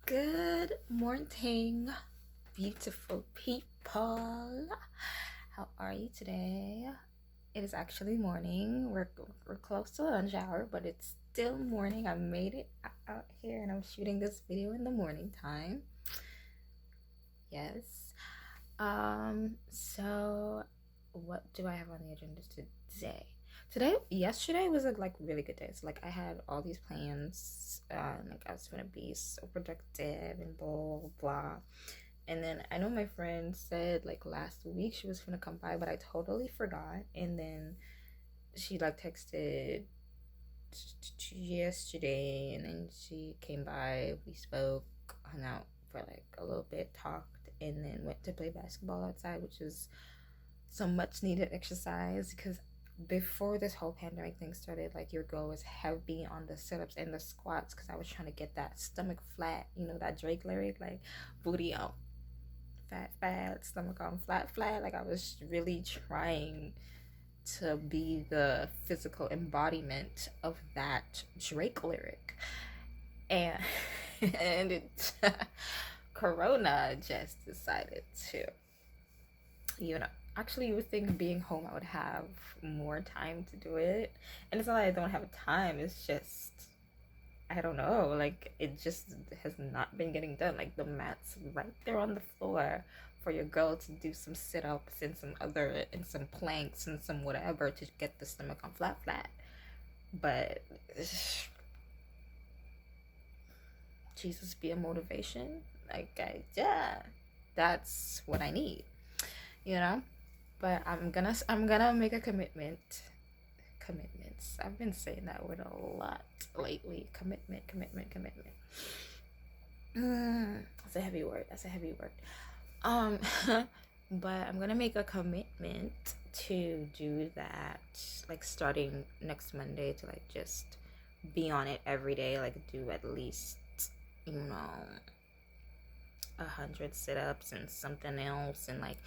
Good morning, beautiful people. How are you today? It is actually morning. We're close to lunch hour, but it's still morning. I made it out here, and I'm shooting this video in the morning time. Yes. So what do I have on the agenda today? Yesterday was a really good day. So like I had all these plans, like I was gonna be so productive and blah blah. And then I know my friend said like last week she was gonna come by, but I totally forgot. And then she like texted yesterday, and then she came by. We spoke, hung out for like a little bit, talked, and then went to play basketball outside, which was some much needed exercise because before this whole pandemic thing started, like your goal was heavy on the sit-ups and the squats because I was trying to get that stomach flat, that Drake lyric, like booty on fat fat, stomach on flat flat. Like I was really trying to be the physical embodiment of that Drake lyric. And and it Corona just decided to, you know, actually you would think being home I would have more time to do it. And it's not like I don't have time, it's just I don't know, like it just has not been getting done. Like the mat's right there on the floor for your girl to do some sit-ups and some planks and some whatever to get the stomach on flat flat. But Jesus be a motivation. Yeah, that's what I need, you know. But I'm gonna make a commitment. Commitments. I've been saying that word a lot lately. Commitment. That's a heavy word. Um, but I'm gonna make a commitment to do that, like starting next Monday, to like just be on it every day. Like do at least, you know, 100 sit-ups and something else, and like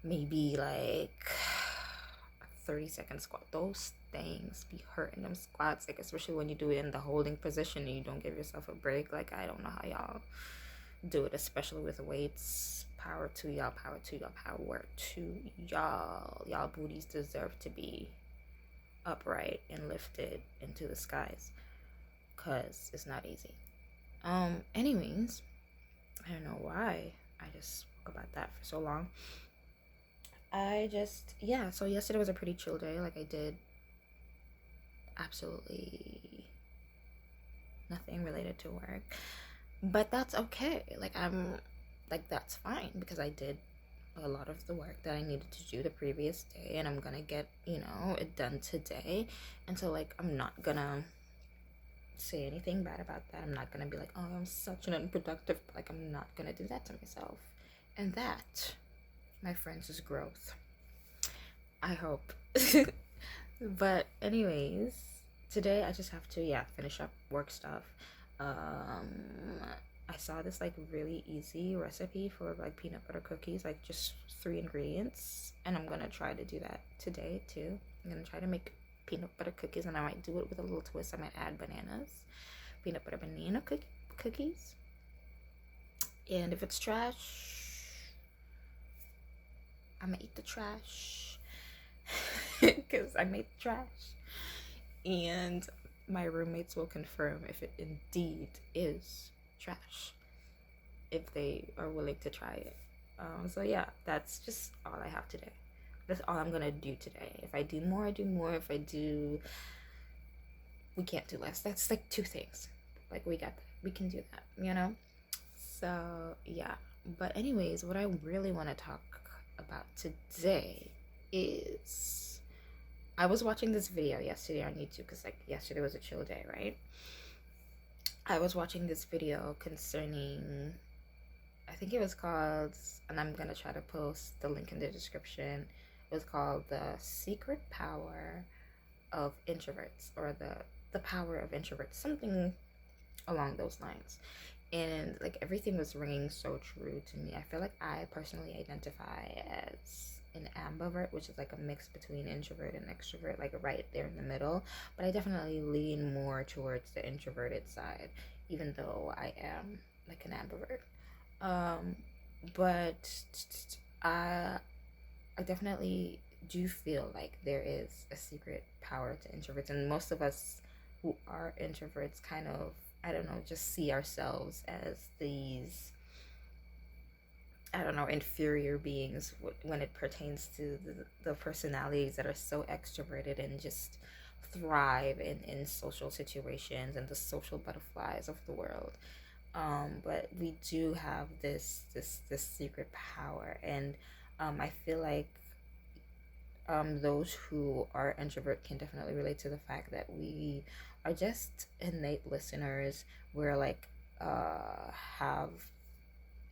maybe like 30-second squat. Those things be hurting, them squats, like especially when you do it in the holding position and you don't give yourself a break. Like I don't know how y'all do it, especially with weights. Power to y'all, power to y'all, power to y'all booties deserve to be upright and lifted into the skies, because it's not easy. Anyways, I don't know why I just spoke about that for so long. So yesterday was a pretty chill day. Like I did absolutely nothing related to work, but that's okay. That's fine because I did a lot of the work that I needed to do the previous day, and I'm gonna get it done today. And so like I'm not gonna say anything bad about that. I'm not gonna be like, oh, I'm such an unproductive, like I'm not gonna do that to myself. And that, my friends, is growth, I hope. But anyways, today I just have to finish up work stuff. I saw this like really easy recipe for like peanut butter cookies, like just 3 ingredients, and I'm gonna try to do that today too. I'm gonna try to make peanut butter cookies, and I might do it with a little twist. I might add bananas, peanut butter banana cookies. And if it's trash, I'm gonna eat the trash because I made the trash. And my roommates will confirm if it indeed is trash, if they are willing to try it. So yeah, that's just all I have today. That's all I'm gonna do today. If I do more, I do more. If I do, we can't do less. That's like 2 things. Like we got that. We can do that, So yeah. But anyways, what I really want to talk about today is I was watching this video yesterday on YouTube because like yesterday was a chill day, right? I was watching this video concerning, I think it was called, and I'm gonna try to post the link in the description. It was called The Secret Power of Introverts, or the Power of Introverts, something along those lines. And like everything was ringing so true to me. I feel like I personally identify as an ambivert, which is like a mix between introvert and extrovert, like right there in the middle. But I definitely lean more towards the introverted side. even though I am like an ambivert. Um, but I I definitely do feel like there is a secret power to introverts, and most of us who are introverts kind of, I don't know, just see ourselves as these, I don't know, inferior beings when it pertains to the personalities that are so extroverted and just thrive in social situations and the social butterflies of the world. But we do have this secret power, and I feel like those who are introvert can definitely relate to the fact that we are just innate listeners. We're like have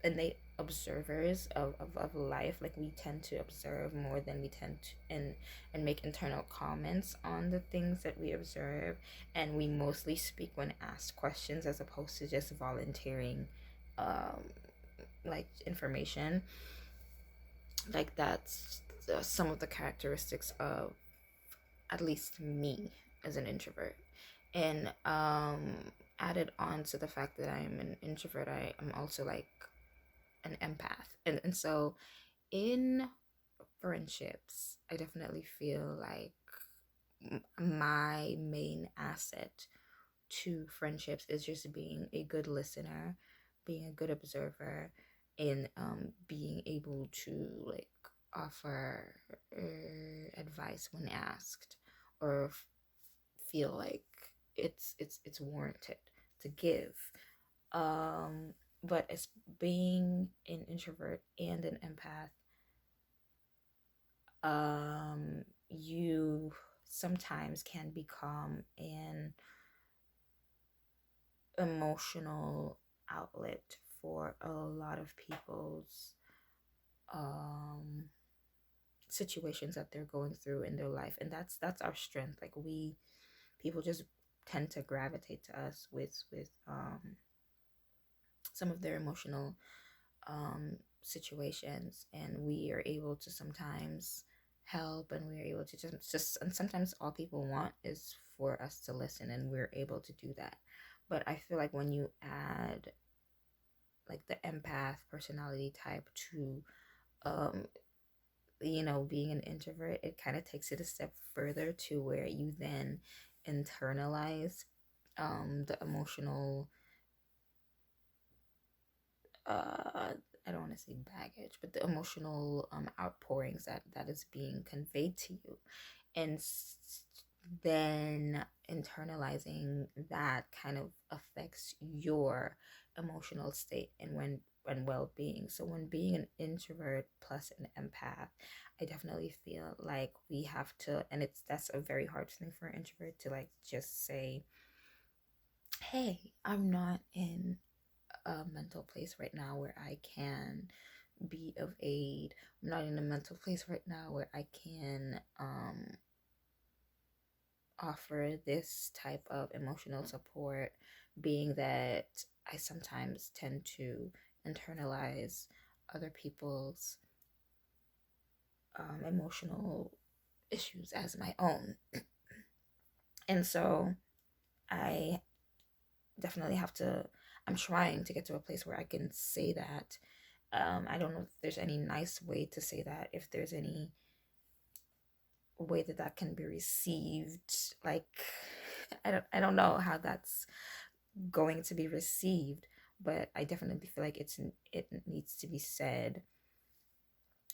innate observers of life. Like we tend to observe more than we tend to and make internal comments on the things that we observe, and we mostly speak when asked questions as opposed to just volunteering um like information. Like that's some of the characteristics of at least me as an introvert. And added on to the fact that I'm an introvert, I am also like an empath. And so in friendships, I definitely feel like my main asset to friendships is just being a good listener, being a good observer, and being able to like offer advice when asked, or feel like it's warranted to give. But as being an introvert and an empath, you sometimes can become an emotional outlet for a lot of people's um situations that they're going through in their life, and that's our strength. Like we people just tend to gravitate to us with some of their emotional situations, and we are able to sometimes help, and we're able to just and sometimes all people want is for us to listen, and we're able to do that. But I feel like when you add like the empath personality type to um being an introvert, it kind of takes it a step further to where you then internalize the emotional uh I don't want to say baggage, but the emotional outpourings that is being conveyed to you, and then internalizing that kind of affects your emotional state and well-being. So when being an introvert plus an empath, I definitely feel like we have to, and that's a very hard thing for an introvert to like just say, hey, I'm not in a mental place right now where I can be of aid. I'm not in a mental place right now where I can offer this type of emotional support, being that I sometimes tend to internalize other people's emotional issues as my own. And so I definitely have to, I'm trying to get to a place where I can say that. I don't know if there's any nice way to say that, if there's any way that that can be received. Like, I don't know how that's going to be received, but I definitely feel like it needs to be said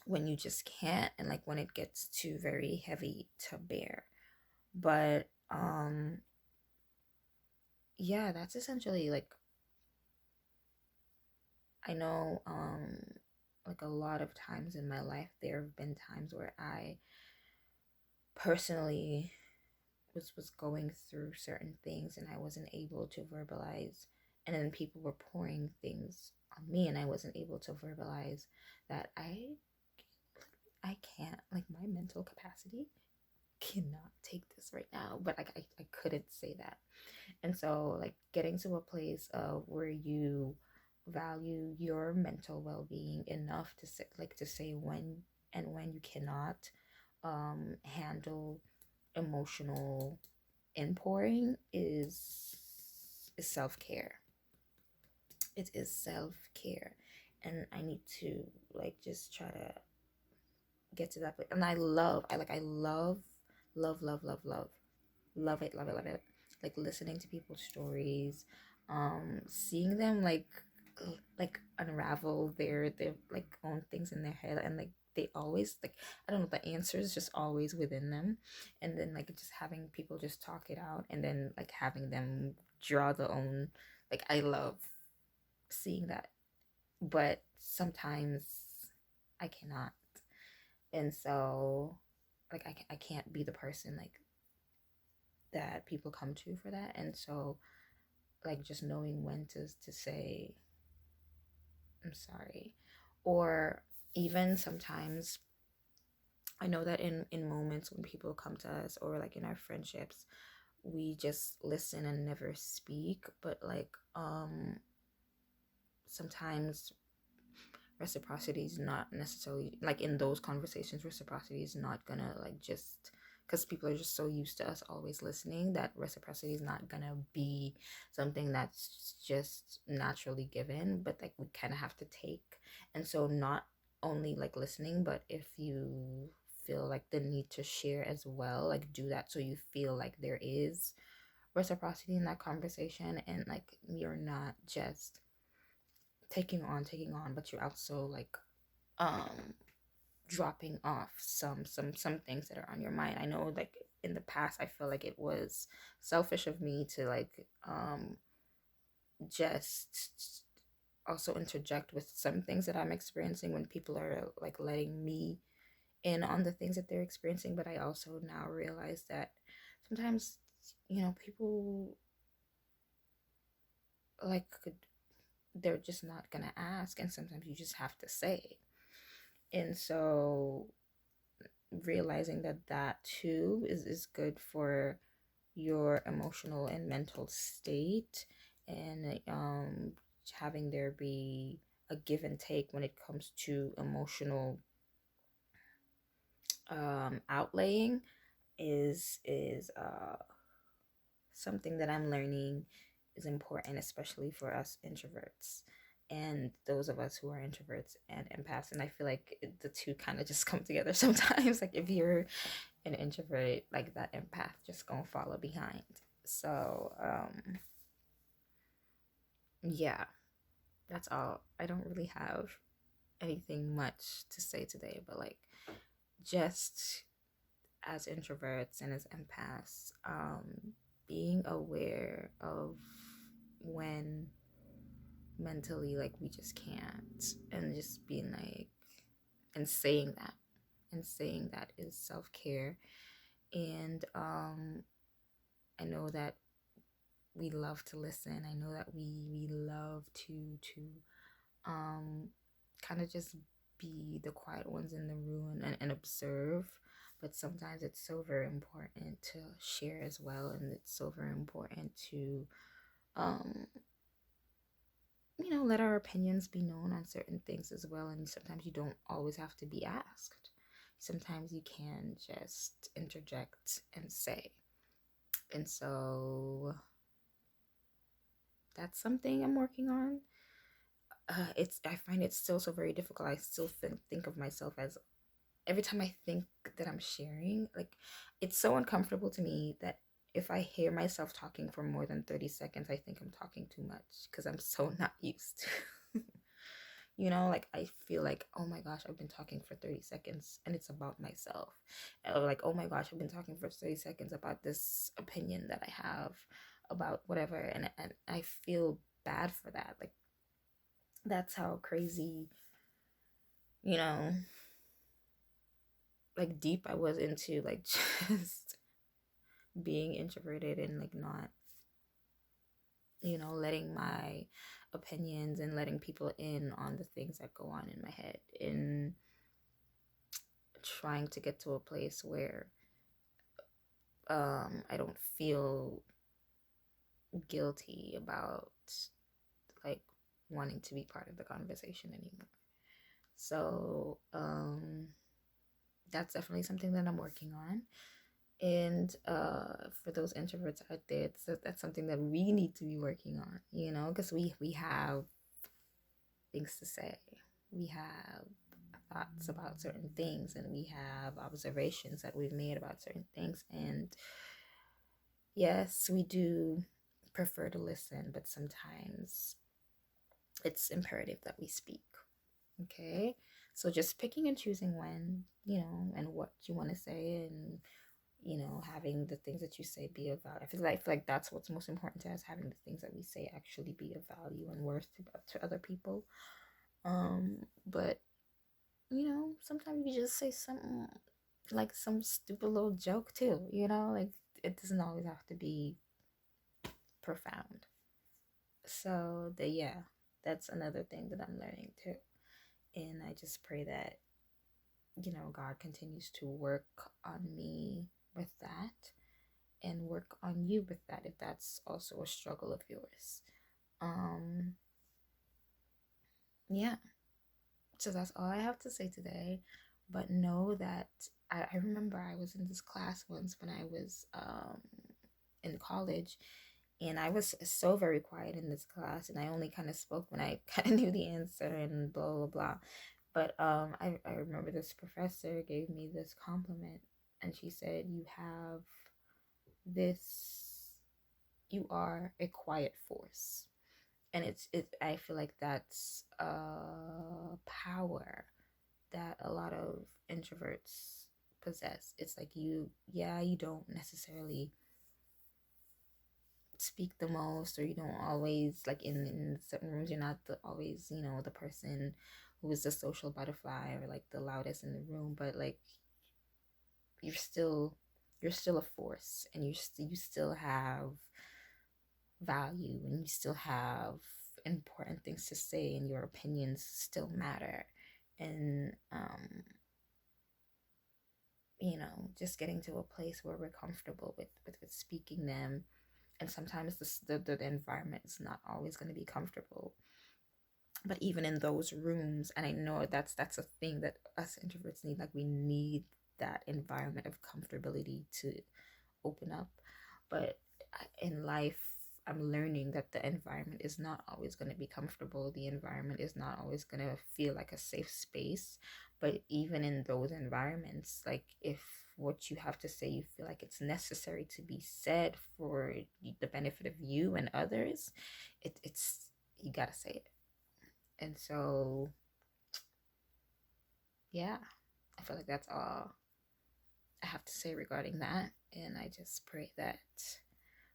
when you just can't, and like when it gets too very heavy to bear. But yeah, that's essentially like, I know like a lot of times in my life there have been times where I personally was going through certain things and I wasn't able to verbalize, and then people were pouring things on me and I wasn't able to verbalize that I can't, like my mental capacity cannot take this right now, but I couldn't say that. And so like getting to a place of where you value your mental well-being enough to say, like to say when and when you cannot handle emotional inpouring is self-care. It is self-care, and I need to like just try to get to that place. And I love it, love it, love it. Like listening to people's stories, seeing them like unravel their like own things in their head, and like they always like, I don't know, the answer is just always within them, and then like just having people just talk it out, and then like having them draw the own, like I love seeing that, but sometimes I cannot, and so like I can't be the person like that people come to for that, and so like just knowing when to say I'm sorry, or even sometimes I know that in moments when people come to us, or like in our friendships, we just listen and never speak, but like sometimes reciprocity is not necessarily like in those conversations, reciprocity is not gonna like just because people are just so used to us always listening, that reciprocity is not gonna be something that's just naturally given, but like we kind of have to take. And so not only like listening, but if you feel like the need to share as well, like do that, so you feel like there is reciprocity in that conversation, and like you're not just taking on, but you're also like um dropping off some things that are on your mind. I know like in the past I feel like it was selfish of me to like just also interject with some things that I'm experiencing when people are like letting me in on the things that they're experiencing, but I also now realize that sometimes, you know, people like they're just not gonna ask, and sometimes you just have to say. And so realizing that that too is good for your emotional and mental state, and having there be a give and take when it comes to emotional outlaying is something that I'm learning is important, especially for us introverts and those of us who are introverts and empaths. And I feel like the two kind of just come together sometimes. Like if you're an introvert, like that empath just gonna follow behind. So yeah, that's all. I don't really have anything much to say today, but like just as introverts and as empaths, being aware of when mentally like we just can't, and just being like, and saying that is self-care. And I know that we love to listen. I know that we love to um kind of just be the quiet ones in the room and observe, but sometimes it's so very important to share as well, and it's so very important to um you know, let our opinions be known on certain things as well. And sometimes you don't always have to be asked. Sometimes you can just interject and say. And so that's something I'm working on. I find it still so very difficult. I still think of myself as, every time I think that I'm sharing, like it's so uncomfortable to me that if I hear myself talking for more than 30 seconds, I think I'm talking too much because I'm so not used to. You know, like I feel like, oh my gosh, I've been talking for 30 seconds and it's about myself. Or like, oh my gosh, I've been talking for 30 seconds about this opinion that I have about whatever. And I feel bad for that. Like, that's how crazy, you know, like deep I was into like just being introverted and like not, you know, letting my opinions and letting people in on the things that go on in my head, and trying to get to a place where I don't feel guilty about like wanting to be part of the conversation anymore. So that's definitely something that I'm working on. And for those introverts out there, that's something that we need to be working on, you know, because we have things to say. We have thoughts about certain things, and we have observations that we've made about certain things. And yes, we do prefer to listen, but sometimes it's imperative that we speak. Okay, so just picking and choosing when, and what you want to say, and having the things that you say be of value. I feel like that's what's most important to us, having the things that we say actually be of value and worth to other people. But sometimes you just say something like some stupid little joke too, like it doesn't always have to be profound. So that's another thing that I'm learning too. And I just pray that, God continues to work on me with that and work on you with that if that's also a struggle of yours. Yeah. So that's all I have to say today. But know that I remember I was in this class once when I was in college, and I was so very quiet in this class, and I only kind of spoke when I kind of knew the answer and blah blah blah. But I remember this professor gave me this compliment, and she said, you are a quiet force. And I feel like that's a power that a lot of introverts possess. It's like you don't necessarily speak the most, or you don't always, like, in certain rooms, you're not always the person who is the social butterfly or like the loudest in the room, but like you're still a force, and you still have value, and you still have important things to say, and your opinions still matter. And just getting to a place where we're comfortable with speaking them. And sometimes the environment is not always going to be comfortable, but even in those rooms, and I know that's a thing that us introverts need, like we need that environment of comfortability to open up. But in life, I'm learning that the environment is not always going to be comfortable. The environment is not always going to feel like a safe space. But even in those environments, like if what you have to say, you feel like it's necessary to be said for the benefit of you and others, it's you gotta say it. And so, yeah, I feel like that's all I have to say regarding that. And I just pray that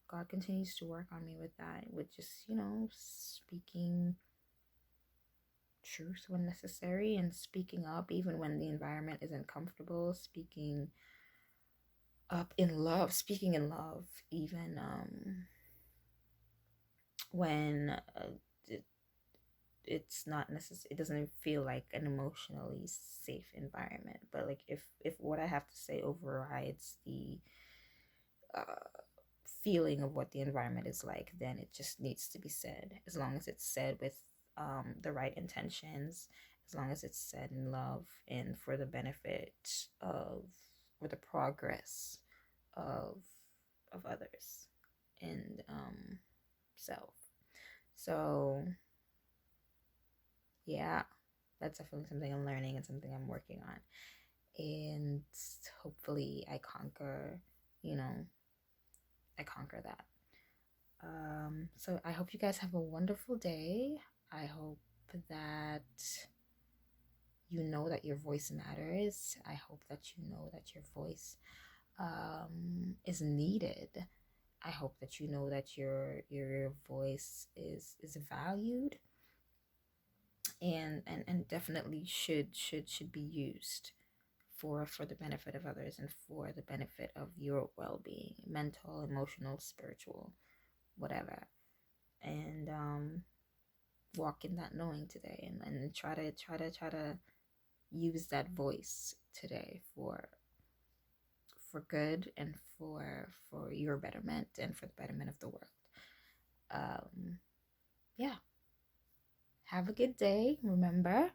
God continues to work on me with that, with just, speaking truth when necessary, and speaking up even when the environment isn't comfortable, speaking in love, even when it's not necessary, it doesn't feel like an emotionally safe environment. But like if what I have to say overrides the feeling of what the environment is like, then it just needs to be said, as long as it's said with the right intentions, as long as it's said in love and for the benefit of, or the progress of others and self. So yeah, that's definitely something I'm learning and something I'm working on. And hopefully I conquer, that. So I hope you guys have a wonderful day. I hope that you know that your voice matters. I hope that you know that your voice is needed. I hope that you know that your voice is valued, and definitely should be used for the benefit of others and for the benefit of your well-being, mental, emotional, spiritual, whatever. And walk in that knowing today, and try to use that voice today for good, and for your betterment and for the betterment of the world. Yeah, have a good day. Remember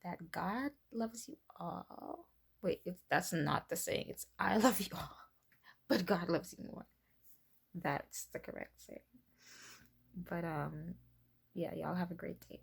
that God loves you all. Wait, that's not the saying. It's I love you all, but God loves you more. That's the correct saying. But yeah, y'all have a great day.